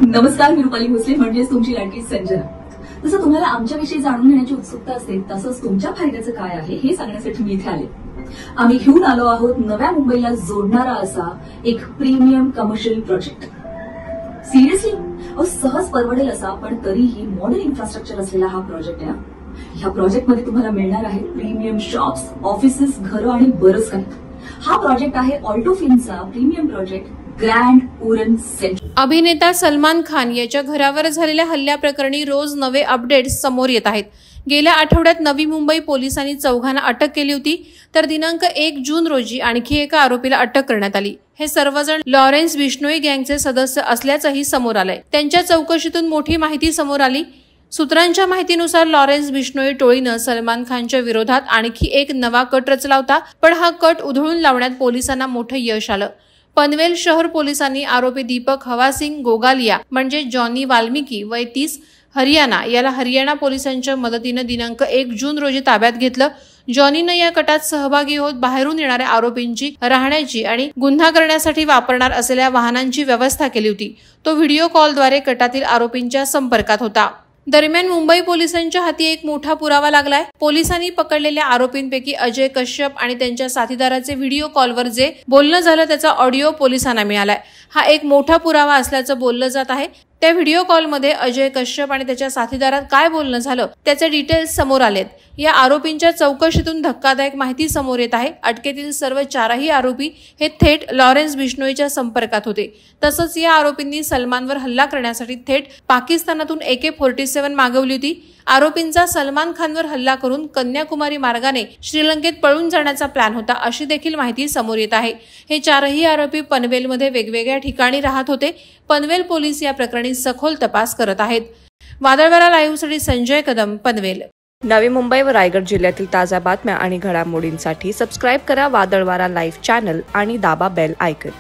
नमस्कार, मी रुपाली भोसले म्हणजेच तुमची लाडकी संजना। जसं तुम्हाला आमच्याविषयी जाणून घेण्याची उत्सुकता असेल तसंच तुमच्या फायद्याचं काय आहे हे सांगण्यासाठी मी इथे आले। आम्ही घेऊन आलो आहोत नव्या मुंबईला जोडणारा असा एक प्रीमियम कमर्शियल प्रोजेक्ट। सिरियसली सहज परवडेल असा पण तरीही मॉडर्न इन्फ्रास्ट्रक्चर असलेला हा प्रोजेक्ट आहे। ह्या प्रोजेक्टमध्ये तुम्हाला मिळणार आहे प्रीमियम शॉप्स, ऑफिसेस, घरं आणि बरंच काही। हा प्रोजेक्ट आहे Alto फिल्मचा premium project grand Oran centre. अभिनेता सलमान खान याच्या घरावर झालेल्या हल्ल्याप्रकरणी रोज नवे अपडेट्स समोर येत आहेत। गेल्या आठवड्यात नवी मुंबई पोलिसांनी चौघांना अटक केली होती, तर दिनांक 1 जून रोजी आणखी एका आरोपीला अटक करण्यात आली। हे सर्वजण लॉरेन्स बिश्नोई गँगचे सदस्य असल्याचंही समोर आलंय। त्यांच्या चौकशीतून मोठी माहिती समोर आली। सूत्रांच्या माहितीनुसार लॉरेन्स बिश्नोई टोळीनं सलमान खानच्या विरोधात आणखी एक नवा कट रचला होता, पण हा कट उधळून लावण्यात पोलिसांना मोठं यश आलं। पनवेल शहर पोलिसांनी आरोपी दीपक हवासिंग गोगालिया म्हणजे जॉनी वाल्मिकी वय 30 हरियाणा याला हरियाणा पोलिसांच्या मदतीनं दिनांक 1 जून रोजी ताब्यात घेतलं। जॉनीनं या कटात सहभागी होत बाहेरून येणाऱ्या आरोपींची राहण्याची आणि गुन्हा करण्यासाठी वापरणार असलेल्या वाहनांची व्यवस्था केली होती। तो व्हिडिओ कॉलद्वारे कटातील आरोपींच्या संपर्कात होता। दरम्यान मुंबई पोलिसांच्या हाती एक मोठा पुरावा लागलाय। पोलिसांनी पकडलेल्या आरोपींपैकी अजय कश्यप आणि त्यांच्या साथीदाराचे व्हिडिओ कॉलवर जे बोलणं झालं त्याचा ऑडिओ पोलिसांना मिळालाय। हा एक मोठा पुरावा असल्याचं बोललं जात आहे। त्या व्हिडिओ कॉलमध्ये अजय कश्यप आणि त्याच्या साथीदारात काय बोलणं झालं त्याचे डिटेल्स समोर आलेत। या आरोपींच्या चौकशीतून धक्कादायक माहिती समोर येत आहे। अटकेतील सर्व 4ही आरोपी हे थेट लॉरेन्स बिश्नोईच्या संपर्कात होते। तसंच या आरोपींनी सलमानवर हल्ला करण्यासाठी थेट पाकिस्तानातून AK-47 मागवली होती। आरोपींचा सलमान खानवर हल्ला करून कन्याकुमारी मार्गाने श्रीलंकेत पळून जाण्याचा प्लॅन होता, अशी देखील माहिती समोर येत आहे। हे 4ही आरोपी पनवेलमध्ये वेगवेगळ्या ठिकाणी राहत होते। पनवेल पोलीस या प्रकरणी सखोल तपास करत आहेत। वादळवारा लाईव्हसाठी संजय कदम, पनवेल। नवी मुंबई व रायगड जिल्ह्यातील ताज्या बातम्या आणि घडामोडींसाठी सबस्क्राईब करा वादळवारा लाईव्ह चॅनल आणि दाबा बेल आयकॉन।